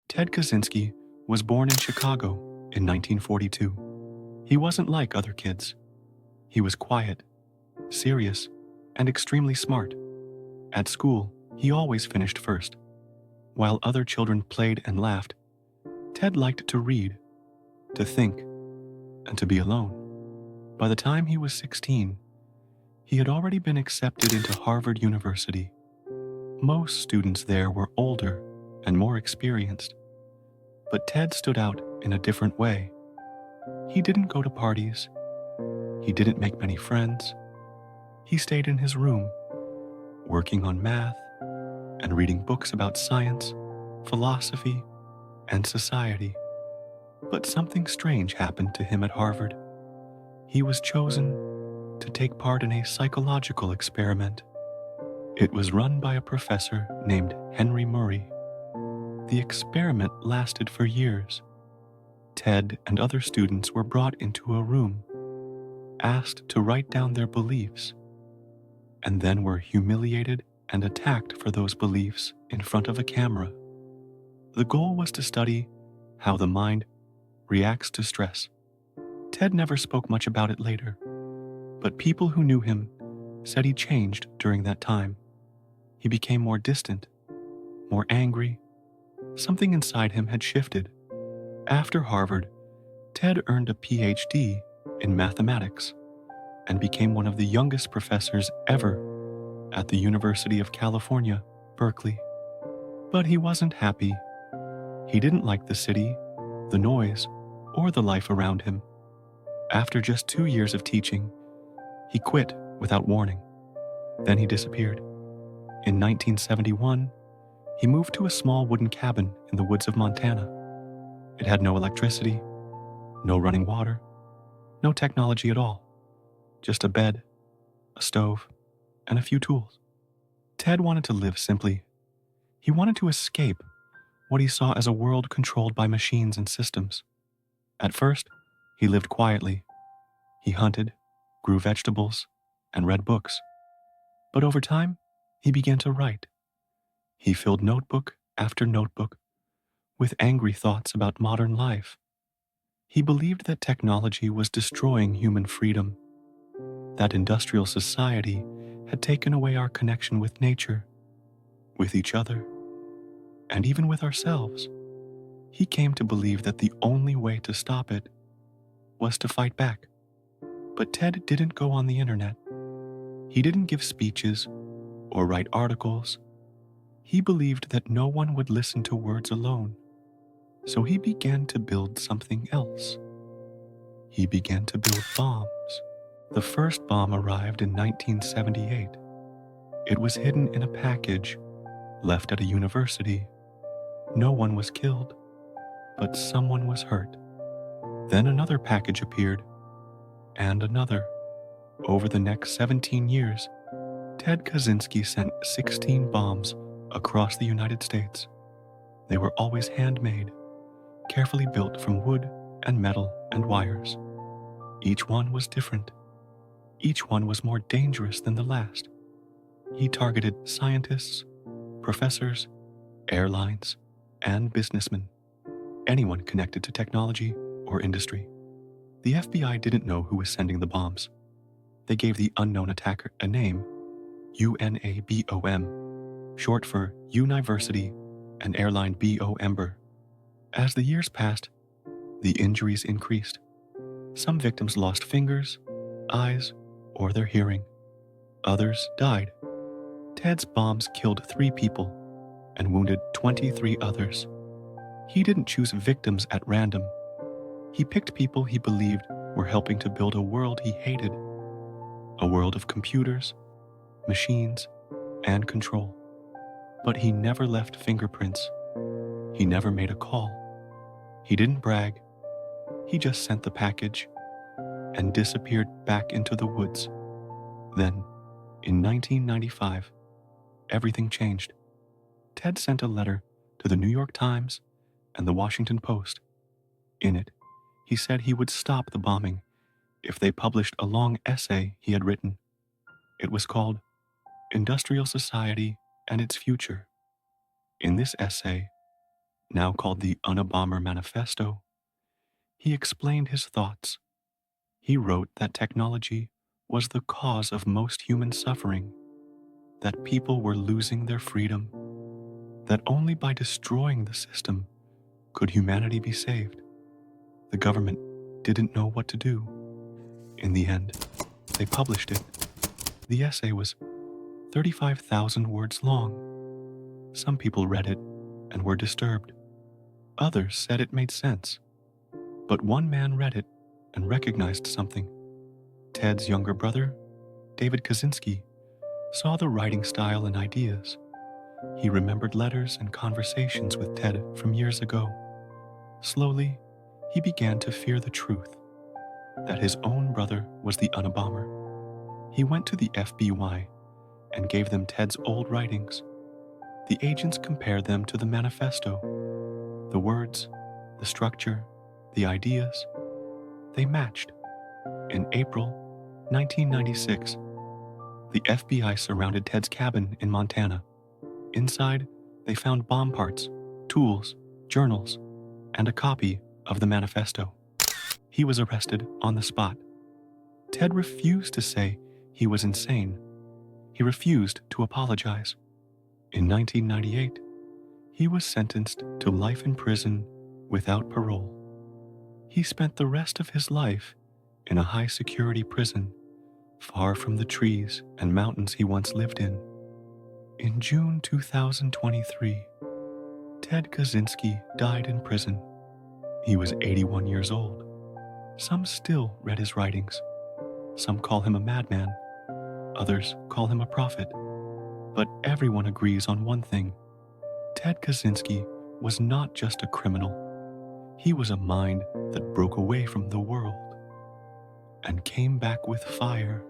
Ted Kaczynski was born in Chicago in 1942. He wasn't like other kids. He was quiet, serious, and extremely smart. At school, he always finished first. While other children played and laughed, Ted liked to read, to think, and to be alone. By the time he was 16, he had already been accepted into Harvard University. Most students there were older and more experienced, but Ted stood out in a different way. He didn't go to parties. He didn't make many friends. He stayed in his room, working on math and reading books about science, philosophy, and society. But something strange happened to him at Harvard. He was chosen to take part in a psychological experiment. It was run by a professor named Henry Murray. The experiment lasted for years. Ted and other students were brought into a room, asked to write down their beliefs, and then were humiliated and attacked for those beliefs in front of a camera. The goal was to study how the mind reacts to stress. Ted never spoke much about it later, but people who knew him said he changed during that time. He became more distant, more angry. Something inside him had shifted. After Harvard, Ted earned a PhD in mathematics and became one of the youngest professors ever at the University of California, Berkeley. But he wasn't happy. He didn't like the city, the noise, or the life around him. After just 2 years of teaching, he quit without warning. Then he disappeared. In 1971, he moved to a small wooden cabin in the woods of Montana. It had no electricity, no running water, no technology at all. Just a bed, a stove, and a few tools. Ted wanted to live simply. He wanted to escape what he saw as a world controlled by machines and systems. At first, he lived quietly. He hunted, grew vegetables, and read books. But over time, he began to write. He filled notebook after notebook with angry thoughts about modern life. He believed that technology was destroying human freedom, that industrial society had taken away our connection with nature, with each other, and even with ourselves. He came to believe that the only way to stop it was to fight back. But Ted didn't go on the internet. He didn't give speeches or write articles. He believed that no one would listen to words alone. So he began to build something else. He began to build bombs. The first bomb arrived in 1978. It was hidden in a package left at a university. No one was killed, but someone was hurt. Then another package appeared, and another. Over the next 17 years, Ted Kaczynski sent 16 bombs across the United States. They were always handmade, carefully built from wood and metal and wires. Each one was different. Each one was more dangerous than the last. He targeted scientists, professors, airlines, and businessmen, anyone connected to technology or industry. The FBI didn't know who was sending the bombs. They gave the unknown attacker a name, Unabomber, short for University and Airline Bomber. As the years passed, the injuries increased. Some victims lost fingers, eyes, or their hearing. Others died. Ted's bombs killed 3 people and wounded 23 others. He didn't choose victims at random. He picked people he believed were helping to build a world he hated, a world of computers, machines, and control. But he never left fingerprints. He never made a call. He didn't brag. He just sent the package and disappeared back into the woods. Then, in 1995, everything changed. Ted sent a letter to the New York Times and the Washington Post. In it, he said he would stop the bombing if they published a long essay he had written. It was called Industrial Society and Its Future. In this essay, now called the Unabomber Manifesto, he explained his thoughts. He wrote that technology was the cause of most human suffering, that people were losing their freedom, that only by destroying the system could humanity be saved. The government didn't know what to do. In the end, they published it. The essay was 35,000 words long. Some people read it and were disturbed. Others said it made sense. But one man read it and recognized something. Ted's younger brother, David Kaczynski, saw the writing style and ideas. He remembered letters and conversations with Ted from years ago. Slowly, he began to fear the truth, that his own brother was the Unabomber. He went to the FBI and gave them Ted's old writings. The agents compared them to the Manifesto. The words, the structure, the ideas, they matched. In April 1996, the FBI surrounded Ted's cabin in Montana. Inside, they found bomb parts, tools, journals, and a copy of the Manifesto. He was arrested on the spot. Ted refused to say he was insane. He refused to apologize. In 1998, he was sentenced to life in prison without parole. He spent the rest of his life in a high-security prison, far from the trees and mountains he once lived in. In June 2023, Ted Kaczynski died in prison. He was 81 years old. Some still read his writings. Some call him a madman. Others call him a prophet. But everyone agrees on one thing. Ted Kaczynski was not just a criminal. He was a mind that broke away from the world and came back with fire